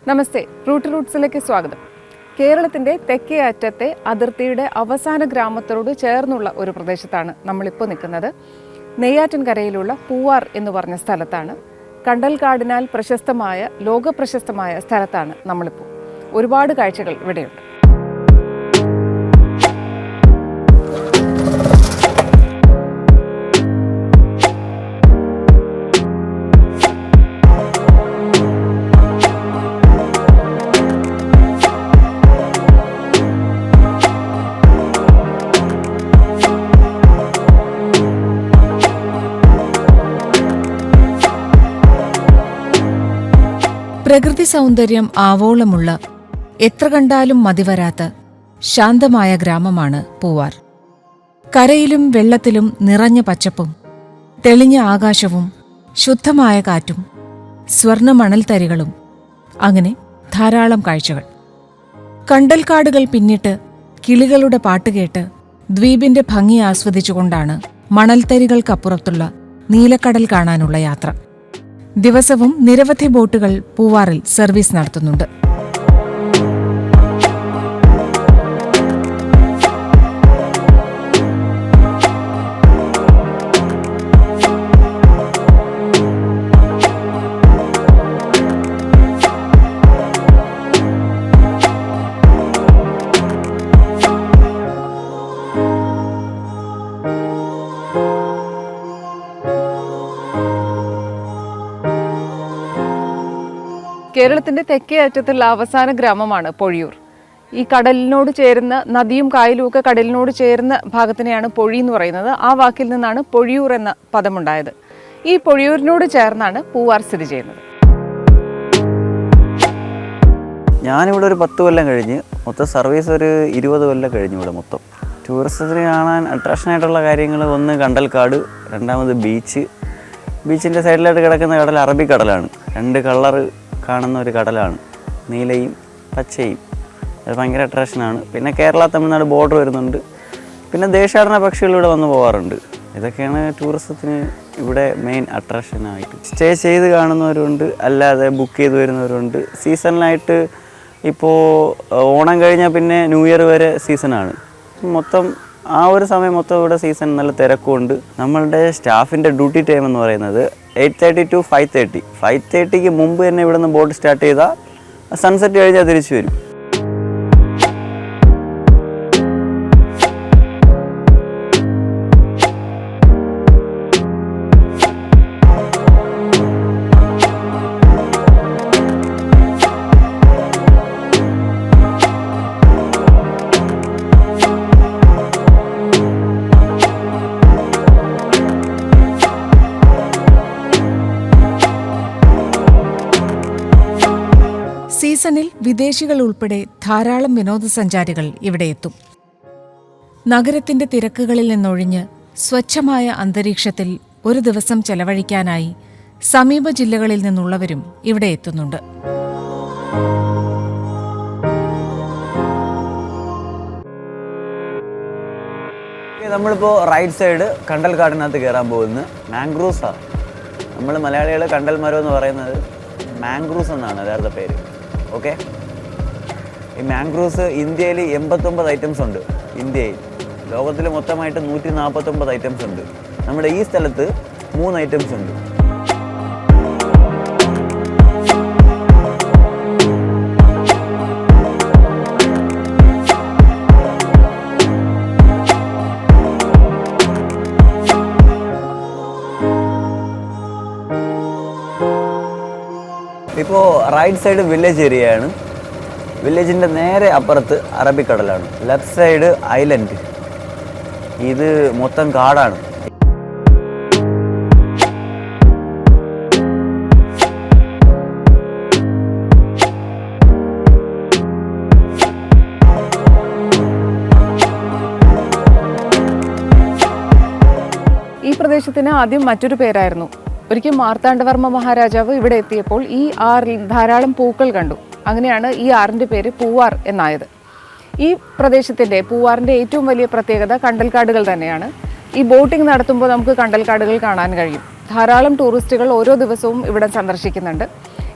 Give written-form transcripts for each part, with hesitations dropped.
നമസ്തേ, റൂട്ട്സിലേക്ക് സ്വാഗതം. കേരളത്തിൻ്റെ തെക്കേ അറ്റത്തെ അതിർത്തിയുടെ അവസാന ഗ്രാമത്തോട് ചേർന്നുള്ള ഒരു പ്രദേശത്താണ് നമ്മളിപ്പോൾ നിൽക്കുന്നത്. നെയ്യാറ്റിൻകരയിലുള്ള പൂവാർ എന്ന് പറഞ്ഞ സ്ഥലത്താണ്. കണ്ടൽക്കാടിനാൽ പ്രശസ്തമായ, ലോകപ്രശസ്തമായ സ്ഥലത്താണ് നമ്മളിപ്പോൾ. ഒരുപാട് കാഴ്ചകൾ ഇവിടെയുണ്ട്. പ്രകൃതി സൗന്ദര്യം ആവോളമുള്ള, എത്ര കണ്ടാലും മതിവരാത്ത ശാന്തമായ ഗ്രാമമാണ് പൂവാർ. കരയിലും വെള്ളത്തിലും നിറഞ്ഞ പച്ചപ്പും തെളിഞ്ഞ ആകാശവും ശുദ്ധമായ കാറ്റും സ്വർണ്ണ മണൽത്തരികളും, അങ്ങനെ ധാരാളം കാഴ്ചകൾ. കണ്ടൽക്കാടുകൾ പിന്നിട്ട് കിളികളുടെ പാട്ടുകേട്ട് ദ്വീപിന്റെ ഭംഗി ആസ്വദിച്ചുകൊണ്ടാണ് മണൽത്തരികൾക്കപ്പുറത്തുള്ള നീലക്കടൽ കാണാനുള്ള യാത്ര. ദിവസവും നിരവധി ബോട്ടുകൾ പൂവാറിൽ സർവീസ് നടത്തുന്നുണ്ട്. കേരളത്തിൻ്റെ തെക്കേ അറ്റത്തുള്ള അവസാന ഗ്രാമമാണ് പൊഴിയൂർ. ഈ കടലിനോട് ചേരുന്ന, നദിയും കായലും ഒക്കെ കടലിനോട് ചേരുന്ന ഭാഗത്തിനെയാണ് പൊഴി എന്ന് പറയുന്നത്. ആ വാക്കിൽ നിന്നാണ് പൊഴിയൂർ എന്ന പദമുണ്ടായത്. ഈ പൊഴിയൂരിനോട് ചേർന്നാണ് പൂവാർ സ്ഥിതി ചെയ്യുന്നത്. ഞാനിവിടെ ഒരു 10 കൊല്ലം കഴിഞ്ഞ്, മൊത്തം സർവീസ് ഒരു 20 കൊല്ലം കഴിഞ്ഞു. ഇവിടെ മൊത്തം ടൂറിസത്തിന് കാണാൻ അട്രാക്ഷനായിട്ടുള്ള കാര്യങ്ങൾ, ഒന്ന് കണ്ടൽക്കാട്, രണ്ടാമത് ബീച്ചിൻ്റെ സൈഡിലായിട്ട് കിടക്കുന്ന കടൽ അറബിക്കടലാണ്. 2 കളറ് കാണുന്ന ഒരു കടലാണ്, നീലയും പച്ചയും. അത് ഭയങ്കര അട്രാക്ഷനാണ്. പിന്നെ കേരള തമിഴ്നാട് ബോർഡർ വരുന്നുണ്ട്. പിന്നെ ദേശാടന പക്ഷികൾ ഇവിടെ വന്ന് പോകാറുണ്ട്. ഇതൊക്കെയാണ് ടൂറിസത്തിന് ഇവിടെ മെയിൻ അട്രാക്ഷനായിട്ട്. സ്റ്റേ ചെയ്ത് കാണുന്നവരുണ്ട്, അല്ലാതെ ബുക്ക് ചെയ്ത് വരുന്നവരുണ്ട്. സീസണിലായിട്ട് ഇപ്പോൾ ഓണം കഴിഞ്ഞാൽ പിന്നെ ന്യൂ ഇയർ വരെ സീസണാണ്. മൊത്തം ആ ഒരു സമയം മൊത്തം ഇവിടെ സീസൺ നല്ല തിരക്കുണ്ട്. നമ്മളുടെ സ്റ്റാഫിൻ്റെ ഡ്യൂട്ടി ടൈം എന്ന് പറയുന്നത് 8:30 to 5:30. 5:30ക്ക് മുമ്പ് തന്നെ ഇവിടെ നിന്ന് ബോട്ട് സ്റ്റാർട്ട് ചെയ്താൽ സൺസെറ്റ് കഴിഞ്ഞാൽ തിരിച്ചു വരും. സീസണിൽ വിദേശികൾ ഉൾപ്പെടെ ധാരാളം വിനോദസഞ്ചാരികൾ ഇവിടെ എത്തും. നഗരത്തിന്റെ തിരക്കുകളിൽ നിന്നൊഴിഞ്ഞ് സ്വച്ഛമായ അന്തരീക്ഷത്തിൽ ഒരു ദിവസം ചെലവഴിക്കാനായി സമീപ ജില്ലകളിൽ നിന്നുള്ളവരും ഇവിടെ എത്തുന്നുണ്ട്. നമ്മളിപ്പോൾ റൈറ്റ് സൈഡ് കണ്ടൽക്കാടിനകത്ത് കയറാൻ പോകുന്നത് മാംഗ്രൂവ്സാണ്. നമ്മൾ മലയാളികൾ കണ്ടൽ മരം എന്ന് പറയുന്നത് മാംഗ്രൂവ്സ് എന്നാണ് യഥാർത്ഥ പേര്. ഓക്കെ, ഈ മാംഗ്രൂവ്സ് ഇന്ത്യയിൽ 89 ഐറ്റംസ് ഉണ്ട്. ഇന്ത്യയിൽ, ലോകത്തിൽ മൊത്തമായിട്ട് 149 ഐറ്റംസ് ഉണ്ട്. നമ്മുടെ ഈ സ്ഥലത്ത് 3 ഐറ്റംസ് ഉണ്ട്. ഇപ്പോൾ റൈറ്റ് സൈഡ് വില്ലേജ് ഏരിയയാണ്. വില്ലേജിൻ്റെ നേരെ അപ്പുറത്ത് അറബിക്കടലാണ്. Left side island. ഇത് മൊത്തം കാടാണ്. ഈ പ്രദേശത്തിന് ആദ്യം മറ്റൊരു പേരായിരുന്നു. ഒരിക്കൽ മാർത്താണ്ഡവർമ്മ മഹാരാജാവ് ഇവിടെ എത്തിയപ്പോൾ ഈ ആറിൽ ധാരാളം പൂക്കൾ കണ്ടു. അങ്ങനെയാണ് ഈ ആറിൻ്റെ പേര് പൂവാർ എന്നായത്. ഈ പ്രദേശത്തിൻ്റെ, പൂവാറിൻ്റെ ഏറ്റവും വലിയ പ്രത്യേകത കണ്ടൽക്കാടുകൾ തന്നെയാണ്. ഈ ബോട്ടിംഗ് നടത്തുമ്പോൾ നമുക്ക് കണ്ടൽക്കാടുകൾ കാണാൻ കഴിയും. ധാരാളം ടൂറിസ്റ്റുകൾ ഓരോ ദിവസവും ഇവിടെ സന്ദർശിക്കുന്നുണ്ട്.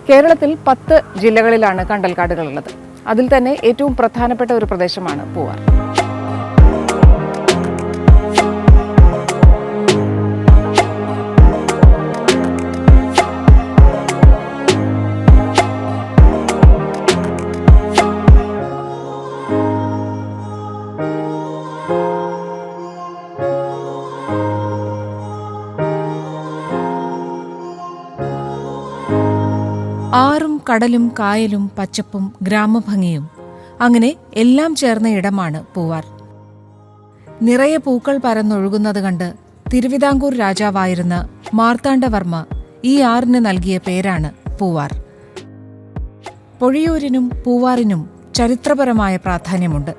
കേരളത്തിൽ 10 ജില്ലകളിലാണ് കണ്ടൽക്കാടുകളുള്ളത്. അതിൽ തന്നെ ഏറ്റവും പ്രധാനപ്പെട്ട ഒരു പ്രദേശമാണ് പൂവാർ. ആറും കടലും കായലും പച്ചപ്പും ഗ്രാമഭംഗിയും അങ്ങനെ എല്ലാം ചേർന്ന ഇടമാണ് പൂവാർ. നിറയെ പൂക്കൾ പരന്നൊഴുകുന്നത് കണ്ട് തിരുവിതാംകൂർ രാജാവായിരുന്ന മാർത്താണ്ഡവർമ്മ ഈ ആറിന് നൽകിയ പേരാണ് പൂവാർ. പൊഴിയൂരിനും പൂവാറിനും ചരിത്രപരമായ പ്രാധാന്യമുണ്ട്.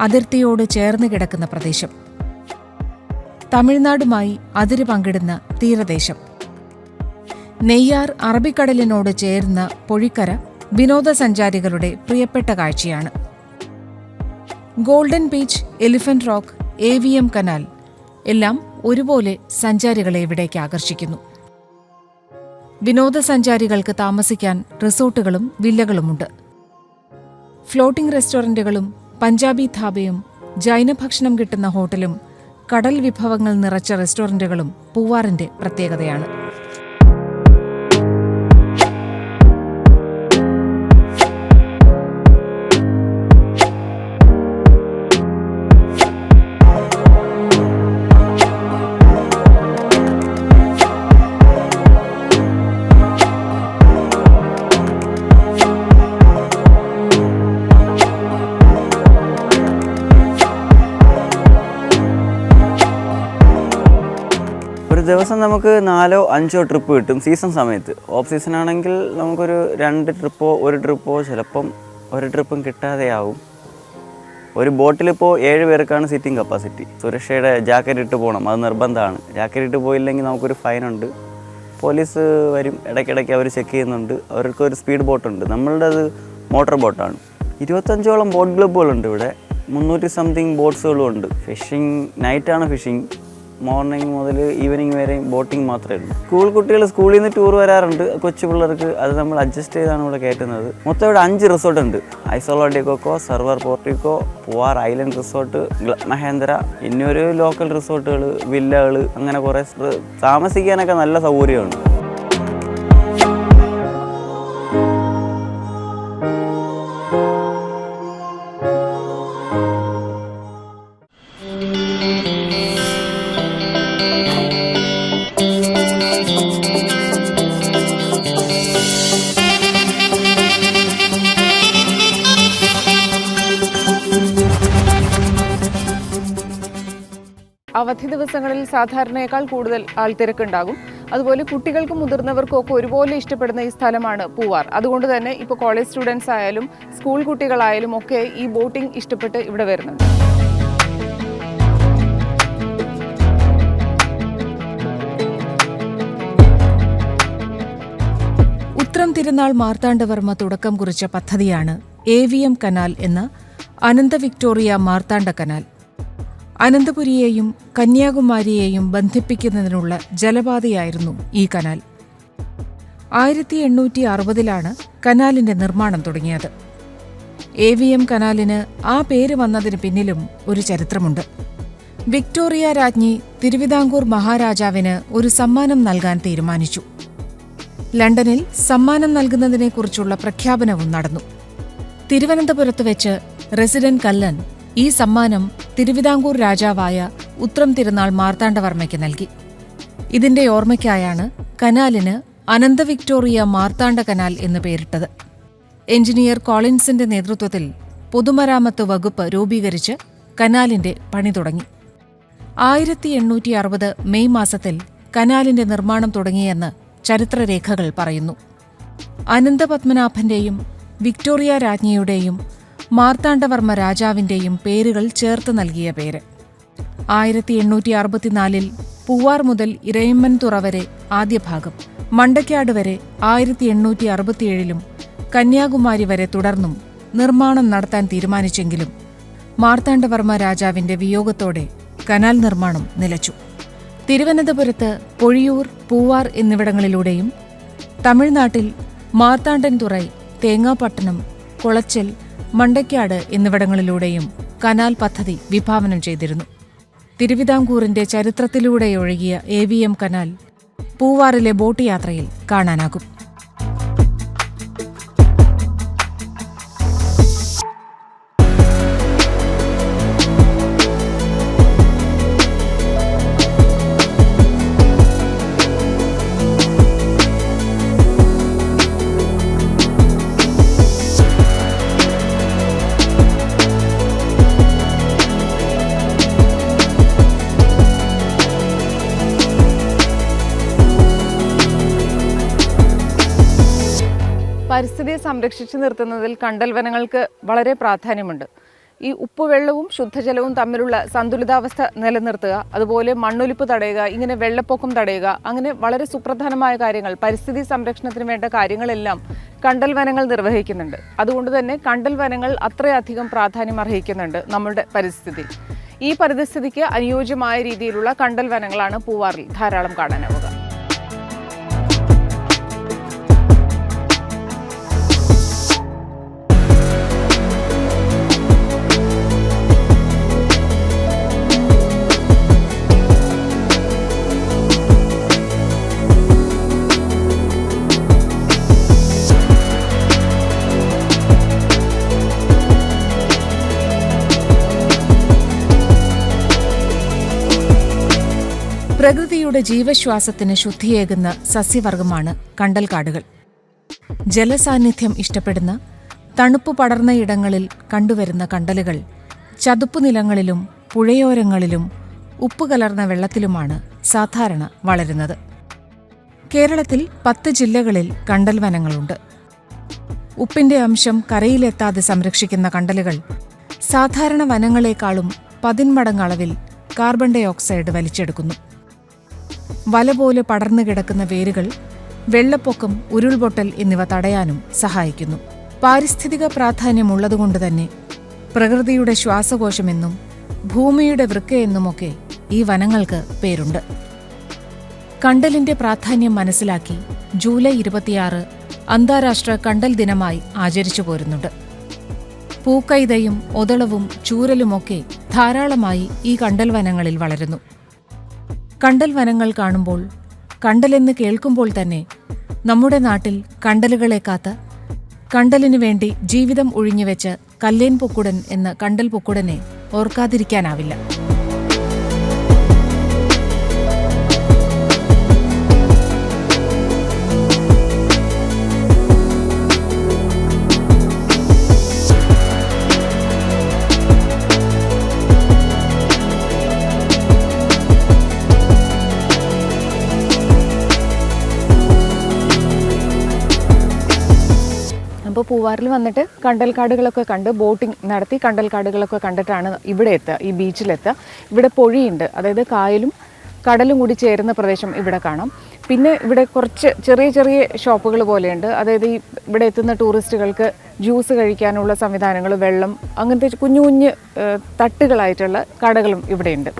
അതിർത്തിയോട് ചേർന്ന് കിടക്കുന്ന പ്രദേശം, തമിഴ്നാടുമായി അതിര് പങ്കിടുന്ന തീരദേശം. നെയ്യാർ അറബിക്കടലിനോട് ചേർന്ന പൊഴിക്കര വിനോദസഞ്ചാരികളുടെ പ്രിയപ്പെട്ട കാഴ്ചയാണ്. Golden beach, elephant rock, AVM canal എല്ലാം ഒരുപോലെ സഞ്ചാരികളെ ഇവിടേക്ക് ആകർഷിക്കുന്നു. വിനോദസഞ്ചാരികൾക്ക് താമസിക്കാൻ റിസോർട്ടുകളും വില്ലകളുമുണ്ട്. ഫ്ലോട്ടിംഗ് റെസ്റ്റോറന്റുകളും പഞ്ചാബി ധാബയും ജൈനഭക്ഷണം കിട്ടുന്ന ഹോട്ടലും കടൽ വിഭവങ്ങൾ നിറച്ച റെസ്റ്റോറന്റുകളും പൂവാറിന്റെ പ്രത്യേകതയാണ്. ഒരു ദിവസം നമുക്ക് 4-5 ട്രിപ്പ് കിട്ടും സീസൺ സമയത്ത്. ഓഫ് സീസൺ ആണെങ്കിൽ നമുക്കൊരു 2 ട്രിപ്പോ 1 ട്രിപ്പോ ചിലപ്പം 1 ട്രിപ്പും കിട്ടാതെയാവും. ഒരു ബോട്ടിലിപ്പോൾ 7 പേർക്കാണ് സിറ്റിംഗ് കപ്പാസിറ്റി. സുരക്ഷയുടെ ജാക്കറ്റ് ഇട്ട് പോകണം, അത് നിർബന്ധമാണ്. ജാക്കറ്റ് ഇട്ട് പോയില്ലെങ്കിൽ നമുക്കൊരു ഫൈനുണ്ട്. പോലീസ് വരും, ഇടയ്ക്കിടയ്ക്ക് അവർ ചെക്ക് ചെയ്യുന്നുണ്ട്. അവർക്കൊരു സ്പീഡ് ബോട്ടുണ്ട്, നമ്മളുടെ അത് മോട്ടോർ ബോട്ടാണ്. 25ഓളം ബോട്ട് ക്ലബ്ബുകളുണ്ട് ഇവിടെ, 300 സംതിങ് ബോട്ട്സുകളും ഉണ്ട്. ഫിഷിംഗ് നൈറ്റാണ് ഫിഷിംഗ്, മോർണിംഗ് മുതൽ ഈവനിങ് വരെ ബോട്ടിങ് മാത്രമേ ഉള്ളൂ. സ്കൂൾ കുട്ടികൾ സ്കൂളിൽ നിന്ന് ടൂർ വരാറുണ്ട്, കൊച്ചു പിള്ളേർക്ക്. അത് നമ്മൾ അഡ്ജസ്റ്റ് ചെയ്താണ് ഇവിടെ കയറ്റുന്നത്. മൊത്തം ഇവിടെ 5 റിസോർട്ട് ഉണ്ട്. ഐസോള ഡിക്കോക്കോ, സർവർ പോർട്ടിക്കോ, പൂവാർ ഐലൻഡ് റിസോർട്ട്, മഹേന്ദ്ര, ഇനിയൊരു ലോക്കൽ റിസോർട്ടുകൾ, വില്ലകൾ, അങ്ങനെ കുറേ താമസിക്കാനൊക്കെ നല്ല സൗകര്യമുണ്ട്. അവധി ദിവസങ്ങളിൽ സാധാരണയേക്കാൾ കൂടുതൽ ആൾത്തിരക്കുണ്ടാകും. അതുപോലെ കുട്ടികൾക്കും മുതിർന്നവർക്കും ഒക്കെ ഒരുപോലെ ഇഷ്ടപ്പെടുന്ന ഈ സ്ഥലമാണ് പൂവാർ. അതുകൊണ്ട് തന്നെ ഇപ്പോൾ കോളേജ് സ്റ്റുഡൻസ് ആയാലും സ്കൂൾ കുട്ടികളായാലും ഒക്കെ ഈ ബോട്ടിംഗ് ഇഷ്ടപ്പെട്ട് ഇവിടെ വരുന്നുണ്ട്. ഉത്രം തിരുനാൾ മാർത്താണ്ഡവർമ്മ തുടക്കം കുറിച്ച പദ്ധതിയാണ് AVM കനാൽ എന്ന അനന്ത വിക്ടോറിയ മാർത്താണ്ഡ കനാൽ. അനന്തപുരിയെയും കന്യാകുമാരിയെയും ബന്ധിപ്പിക്കുന്നതിനുള്ള ജലപാതയായിരുന്നു ഈ കനാൽ. 1860-ലാണ് കനാലിന്റെ നിർമ്മാണം തുടങ്ങിയത്. AVM കനാലിന് ആ പേര് വന്നതിന് പിന്നിലും ഒരു ചരിത്രമുണ്ട്. വിക്ടോറിയ രാജ്ഞി തിരുവിതാംകൂർ മഹാരാജാവിന് ഒരു സമ്മാനം നൽകാൻ തീരുമാനിച്ചു. ലണ്ടനിൽ സമ്മാനം നൽകുന്നതിനെക്കുറിച്ചുള്ള പ്രഖ്യാപനവും നടന്നു. തിരുവനന്തപുരത്ത് വെച്ച് റെസിഡന്റ് കല്ലൻ ഈ സമ്മാനം തിരുവിതാംകൂർ രാജാവായ ഉത്രം തിരുനാൾ മാർത്താണ്ഡവർമ്മയ്ക്ക് നൽകി. ഇതിന്റെ ഓർമ്മയ്ക്കായാണ് കനാലിന് അനന്ത വിക്ടോറിയ മാർത്താണ്ഡ കനാൽ എന്ന് പേരിട്ടത്. എഞ്ചിനീയർ കോളിൻസിന്റെ നേതൃത്വത്തിൽ പൊതുമരാമത്ത് വകുപ്പ് രൂപീകരിച്ച് കനാലിന്റെ പണി തുടങ്ങി. 1860 മെയ് മാസത്തിൽ കനാലിന്റെ നിർമ്മാണം തുടങ്ങിയെന്ന് ചരിത്രരേഖകൾ പറയുന്നു. അനന്തപത്മനാഭന്റെയും വിക്ടോറിയ രാജ്ഞിയുടെയും മാർത്താണ്ഡവർമ്മ രാജാവിന്റെയും പേരുകൾ ചേർത്ത് നൽകിയ പേര്. 1864 പൂവാർ മുതൽ ഇരയമ്മൻതുറ വരെ ആദ്യ ഭാഗം, മണ്ടക്കാട് വരെ 1867 കന്യാകുമാരി വരെ തുടർന്നും നിർമ്മാണം നടത്താൻ തീരുമാനിച്ചെങ്കിലും മാർത്താണ്ഡവർമ്മ രാജാവിന്റെ വിയോഗത്തോടെ കനാൽ നിർമ്മാണം നിലച്ചു. തിരുവനന്തപുരത്ത് പൊഴിയൂർ, പൂവാർ എന്നിവിടങ്ങളിലൂടെയും തമിഴ്നാട്ടിൽ മാർത്താണ്ഡൻതുറൈ, തേങ്ങാപട്ടണം, കുളച്ചൽ, മണ്ടയ്ക്കാട് എന്നിവിടങ്ങളിലൂടെയും കനാൽ പദ്ധതി വിഭാവനം ചെയ്തിരുന്നു. തിരുവിതാംകൂറിന്റെ ചരിത്രത്തിലൂടെ ഒഴുകിയ AVM കനാൽ പൂവാറിലെ ബോട്ട് യാത്രയിൽ കാണാനാകും. പരിസ്ഥിതിയെ സംരക്ഷിച്ചു നിർത്തുന്നതിൽ കണ്ടൽ വനങ്ങൾക്ക് വളരെ പ്രാധാന്യമുണ്ട്. ഈ ഉപ്പുവെള്ളവും ശുദ്ധജലവും തമ്മിലുള്ള സന്തുലിതാവസ്ഥ നിലനിർത്തുക, അതുപോലെ മണ്ണൊലിപ്പ് തടയുക, ഇങ്ങനെ വെള്ളപ്പൊക്കം തടയുക, അങ്ങനെ വളരെ സുപ്രധാനമായ കാര്യങ്ങൾ, പരിസ്ഥിതി സംരക്ഷണത്തിന് വേണ്ട കാര്യങ്ങളെല്ലാം കണ്ടൽ വനങ്ങൾ നിർവഹിക്കുന്നുണ്ട്. അതുകൊണ്ട് തന്നെ കണ്ടൽ വനങ്ങൾ അത്രയധികം പ്രാധാന്യം അർഹിക്കുന്നുണ്ട് നമ്മുടെ പരിസ്ഥിതി. ഈ പരിസ്ഥിതിക്ക് അനുയോജ്യമായ രീതിയിലുള്ള കണ്ടൽ വനങ്ങളാണ് പൂവാറിൽ ധാരാളം കാണാനാവുക. പ്രകൃതിയുടെ ജീവശ്വാസത്തിന് ശുദ്ധിയേകുന്ന സസ്യവർഗമാണ് കണ്ടൽക്കാടുകൾ. ജലസാന്നിധ്യം ഇഷ്ടപ്പെടുന്ന തണുപ്പ് പടർന്ന ഇടങ്ങളിൽ കണ്ടുവരുന്ന കണ്ടലുകൾ ചതുപ്പുനിലങ്ങളിലും പുഴയോരങ്ങളിലും ഉപ്പ് കലർന്ന വെള്ളത്തിലുമാണ് സാധാരണ വളരുന്നത്. കേരളത്തിൽ 10 ജില്ലകളിൽ കണ്ടൽ വനങ്ങളുണ്ട്. ഉപ്പിന്റെ അംശം കരയിലെത്താതെ സംരക്ഷിക്കുന്ന കണ്ടലുകൾ സാധാരണ വനങ്ങളെക്കാളും 10 മടങ്ങ് അളവിൽ കാർബൺ ഡൈ ഓക്സൈഡ് വലിച്ചെടുക്കുന്നു. വല പോലെ പടർന്നു കിടക്കുന്ന വേരുകൾ വെള്ളപ്പൊക്കം, ഉരുൾപൊട്ടൽ എന്നിവ തടയാനും സഹായിക്കുന്നു. പാരിസ്ഥിതിക പ്രാധാന്യമുള്ളതുകൊണ്ട് തന്നെ പ്രകൃതിയുടെ ശ്വാസകോശമെന്നും ഭൂമിയുടെ വൃക്കയെന്നുമൊക്കെ ഈ വനങ്ങൾക്ക് പേരുണ്ട്. കണ്ടലിന്റെ പ്രാധാന്യം മനസ്സിലാക്കി ജൂലൈ 26 അന്താരാഷ്ട്ര കണ്ടൽ ദിനമായി ആചരിച്ചു പോരുന്നുണ്ട്. പൂക്കൈതയും ഒതളവും ചൂരലുമൊക്കെ ധാരാളമായി ഈ കണ്ടൽ വനങ്ങളിൽ വളരുന്നു. കണ്ടൽ വനങ്ങൾ കാണുമ്പോൾ, കണ്ടലെന്ന് കേൾക്കുമ്പോൾ തന്നെ നമ്മുടെ നാട്ടിൽ കണ്ടലുകളെ കാത്ത് കണ്ടലിനു വേണ്ടി ജീവിതം ഒഴിഞ്ഞുവെച്ച് കല്ലേൻ പൊക്കുടൻ എന്ന കണ്ടൽ പൊക്കുടനെ ഓർക്കാതിരിക്കാനാവില്ല. അപ്പോൾ പൂവാറിൽ വന്നിട്ട് കണ്ടൽക്കാടുകളൊക്കെ കണ്ട് ബോട്ടിംഗ് നടത്തി കണ്ടൽക്കാടുകളൊക്കെ കണ്ടിട്ടാണ് ഇവിടെ എത്തുക, ഈ ബീച്ചിലെത്തുക. ഇവിടെ പൊഴിയുണ്ട്, അതായത് കായലും കടലും കൂടി ചേരുന്ന പ്രദേശം ഇവിടെ കാണാം. പിന്നെ ഇവിടെ കുറച്ച് ചെറിയ ചെറിയ ഷോപ്പുകൾ പോലെയുണ്ട്, അതായത് ഈ ഇവിടെ എത്തുന്ന ടൂറിസ്റ്റുകൾക്ക് ജ്യൂസ് കഴിക്കാനുള്ള സംവിധാനങ്ങൾ, വെള്ളം, അങ്ങനത്തെ കുഞ്ഞു കുഞ്ഞ് തട്ടുകളായിട്ടുള്ള കടകളും ഇവിടെയുണ്ട്.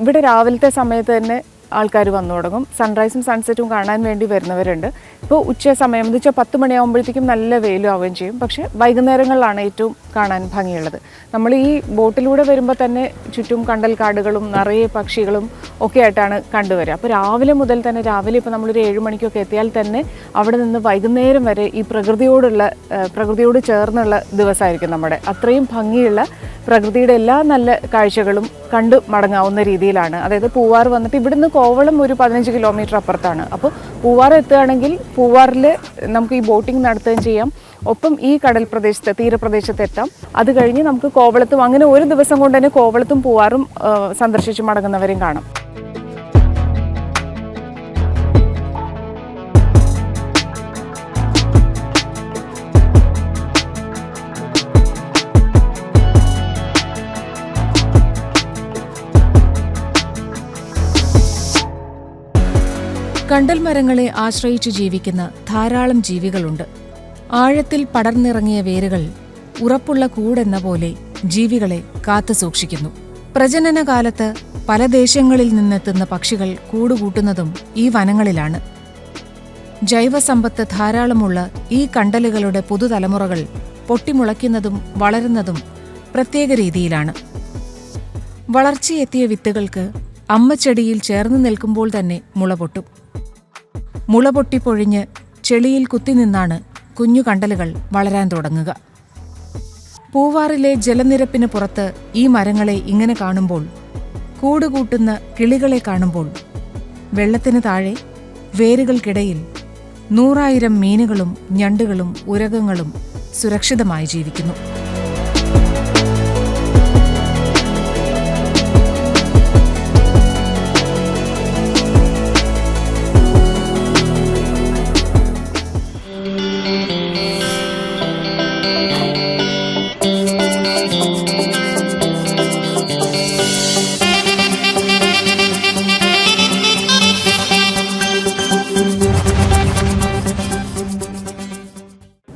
ഇവിടെ രാവിലത്തെ സമയത്ത് തന്നെ ആൾക്കാർ വന്നു തുടങ്ങും. സൺറൈസും സൺസെറ്റും കാണാൻ വേണ്ടി വരുന്നവരുണ്ട്. ഇപ്പോൾ ഉച്ച സമയം എന്ന് വെച്ചാൽ 10 മണിയാകുമ്പോഴത്തേക്കും നല്ല വെയിലും ആവുകയും ചെയ്യും. പക്ഷേ വൈകുന്നേരങ്ങളിലാണ് ഏറ്റവും കാണാൻ ഭംഗിയുള്ളത്. നമ്മൾ ഈ ബോട്ടിലൂടെ വരുമ്പോൾ തന്നെ ചുറ്റും കണ്ടൽക്കാടുകളും നിറയെ പക്ഷികളും ഒക്കെ ആയിട്ടാണ് കണ്ടുവരിക. അപ്പോൾ രാവിലെ മുതൽ തന്നെ, രാവിലെ ഇപ്പോൾ നമ്മളൊരു 7 മണിക്കൊക്കെ എത്തിയാൽ തന്നെ അവിടെ നിന്ന് വൈകുന്നേരം വരെ ഈ പ്രകൃതിയോട് ചേർന്നുള്ള ദിവസമായിരിക്കും നമ്മുടെ. അത്രയും ഭംഗിയുള്ള പ്രകൃതിയുടെ എല്ലാ നല്ല കാഴ്ചകളും കണ്ടു മടങ്ങാവുന്ന രീതിയിലാണ്. അതായത് പൂവാർ വന്നിട്ട് ഇവിടുന്ന് കോവളം ഒരു 15 കിലോമീറ്റർ അപ്പുറത്താണ്. അപ്പോൾ പൂവാർ എത്തുകയാണെങ്കിൽ പൂവാറിൽ നമുക്ക് ഈ ബോട്ടിംഗ് നടത്തുകയും ചെയ്യാം. ഒപ്പം ഈ കടൽ പ്രദേശത്ത്, തീരപ്രദേശത്ത് എത്താം. അത് കഴിഞ്ഞ് നമുക്ക് കോവളത്തും, അങ്ങനെ ഒരു ദിവസം കൊണ്ട് തന്നെ കോവളത്തും പൂവാറും സന്ദർശിച്ച് മടങ്ങുന്നവരെയും കാണാം. കണ്ടൽ മരങ്ങളെ ആശ്രയിച്ചു ജീവിക്കുന്ന ധാരാളം ജീവികളുണ്ട്. ആഴത്തിൽ പടർന്നിറങ്ങിയ വേരുകൾ ഉറപ്പുള്ള കൂടെന്ന പോലെ ജീവികളെ കാത്തു സൂക്ഷിക്കുന്നു. പ്രജനനകാലത്ത് പല ദേശങ്ങളിൽ നിന്നെത്തുന്ന പക്ഷികൾ കൂടുകൂട്ടുന്നതും ഈ വനങ്ങളിലാണ്. ജൈവസമ്പത്ത് ധാരാളമുള്ള ഈ കണ്ടലുകളുടെ പുതുതലമുറകൾ പൊട്ടിമുളയ്ക്കുന്നതും വളരുന്നതും പ്രത്യേക രീതിയിലാണ്. വളർച്ചയെത്തിയ വിത്തുകൾക്ക് അമ്മച്ചെടിയിൽ ചേർന്ന് നിൽക്കുമ്പോൾ തന്നെ മുള പൊട്ടും. മുള പൊട്ടിപ്പൊഴിഞ്ഞ് ചെളിയിൽ കുത്തിനിന്നാണ് കുഞ്ഞു കണ്ടലുകൾ വളരാൻ തുടങ്ങുക. പൂവാറിലെ ജലനിരപ്പിന് പുറത്ത് ഈ മരങ്ങളെ ഇങ്ങനെ കാണുമ്പോൾ, കൂടുകൂട്ടുന്ന കിളികളെ കാണുമ്പോൾ, വെള്ളത്തിന് താഴെ വേരുകൾക്കിടയിൽ 100,000 മീനുകളും ഞണ്ടുകളും ഉരകങ്ങളും സുരക്ഷിതമായി ജീവിക്കുന്നു.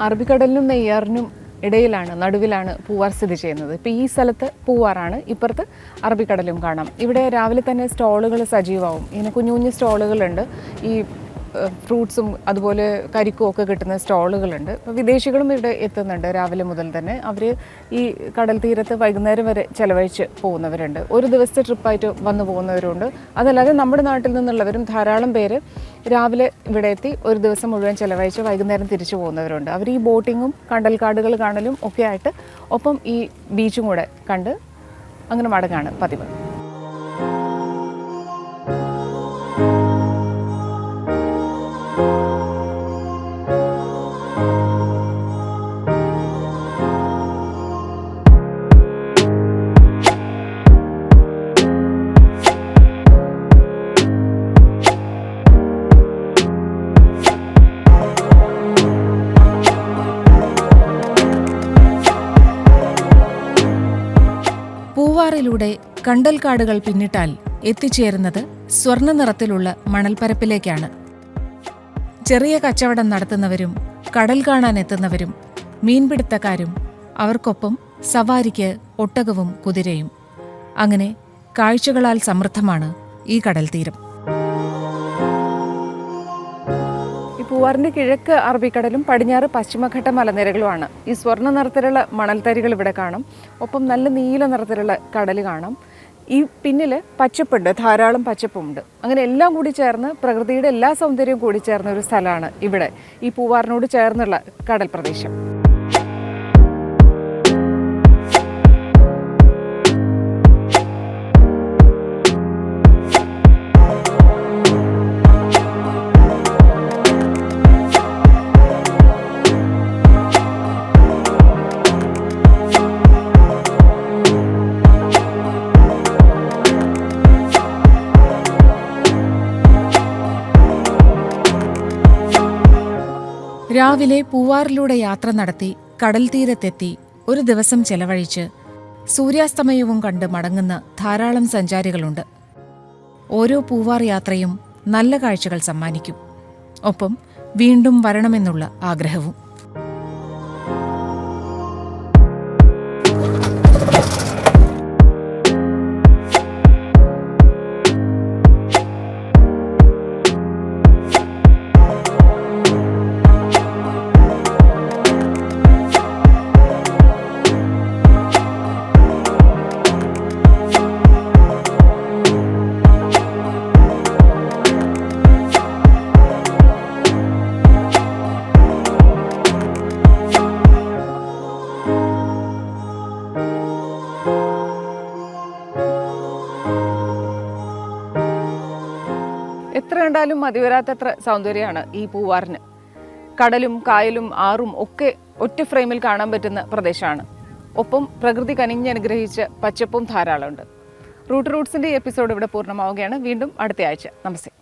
അറബിക്കടലിനും നെയ്യാറിനും നടുവിലാണ് പൂവാർ സ്ഥിതി ചെയ്യുന്നത്. ഇപ്പോൾ ഈ സ്ഥലത്ത് പൂവാറാണ്, ഇപ്പുറത്ത് അറബിക്കടലും കാണാം. ഇവിടെ രാവിലെ തന്നെ സ്റ്റോളുകൾ സജീവമാവും. ഇങ്ങനെ കുഞ്ഞു കുഞ്ഞു സ്റ്റോളുകളുണ്ട്. ഈ ഫ്രൂട്ട്സും അതുപോലെ കരിക്കും ഒക്കെ കിട്ടുന്ന സ്റ്റോളുകളുണ്ട്. അപ്പോൾ വിദേശികളും ഇവിടെ എത്തുന്നുണ്ട് രാവിലെ മുതൽ തന്നെ. അവർ ഈ കടൽ തീരത്ത് വൈകുന്നേരം വരെ ചിലവഴിച്ച് പോകുന്നവരുണ്ട്. ഒരു ദിവസത്തെ ട്രിപ്പായിട്ട് വന്നു പോകുന്നവരുണ്ട്. അതല്ലാതെ നമ്മുടെ നാട്ടിൽ നിന്നുള്ളവരും ധാരാളം പേര് രാവിലെ ഇവിടെ എത്തി ഒരു ദിവസം മുഴുവൻ ചിലവഴിച്ച് വൈകുന്നേരം തിരിച്ചു പോകുന്നവരുണ്ട്. അവർ ഈ ബോട്ടിങ്ങും കണ്ടൽക്കാടുകൾ കാണലും ഒക്കെ ആയിട്ട് ഒപ്പം ഈ ബീച്ചും കൂടെ കണ്ട് അങ്ങനെ മടങ്ങാണ് പതിവ്. പൂവാറിലൂടെ കണ്ടൽക്കാടുകൾ പിന്നിട്ടാൽ എത്തിച്ചേരുന്നത് സ്വർണ്ണ നിറത്തിലുള്ള മണൽപ്പരപ്പിലേക്കാണ്. ചെറിയ കച്ചവടം നടത്തുന്നവരും കടൽ കാണാൻ എത്തുന്നവരും മീൻപിടുത്തക്കാരും അവർക്കൊപ്പം സവാരിക്ക് ഒട്ടകവും കുതിരയും. അങ്ങനെ കാഴ്ചകളാൽ സമൃദ്ധമാണ് ഈ കടൽ തീരം. പൂവാറിൻ്റെ കിഴക്ക് അറബിക്കടലും പടിഞ്ഞാറ് പശ്ചിമഘട്ട മലനിരകളുമാണ്. ഈ സ്വർണ്ണ നിറത്തിലുള്ള മണൽത്തരികൾ ഇവിടെ കാണാം. ഒപ്പം നല്ല നീല നിറത്തിലുള്ള കടൽ കാണാം. ഈ പിന്നിൽ പച്ചപ്പുണ്ട്, ധാരാളം പച്ചപ്പുണ്ട്. അങ്ങനെ എല്ലാം കൂടി ചേർന്ന് പ്രകൃതിയുടെ എല്ലാ സൗന്ദര്യവും കൂടി ചേർന്ന ഒരു സ്ഥലമാണ് ഇവിടെ, ഈ പൂവാറിനോട് ചേർന്നുള്ള കടൽ പ്രദേശം. രാവിലെ പൂവാറിലൂടെ യാത്ര നടത്തി കടൽ തീരത്തെത്തി ഒരു ദിവസം ചെലവഴിച്ച് സൂര്യാസ്തമയവും കണ്ട് മടങ്ങുന്ന ധാരാളം സഞ്ചാരികളുണ്ട്. ഓരോ പൂവാർ യാത്രയും നല്ല കാഴ്ചകൾ സമ്മാനിക്കും. ഒപ്പം വീണ്ടും വരണമെന്നുള്ള ആഗ്രഹവും. എത്ര കണ്ടാലും മതിവരാത്തത്ര സൗന്ദര്യമാണ് ഈ പൂവാറിന്. കടലും കായലും ആറും ഒക്കെ ഒറ്റ ഫ്രെയിമിൽ കാണാൻ പറ്റുന്ന പ്രദേശമാണ്. ഒപ്പം പ്രകൃതി കനിഞ്ഞനുഗ്രഹിച്ച പച്ചപ്പും ധാരാളമുണ്ട്. റൂട്ട്സിൻ്റെ എപ്പിസോഡ് ഇവിടെ പൂർണ്ണമാവുകയാണ്. വീണ്ടും അടുത്ത ആഴ്ച. നമസ്തേ.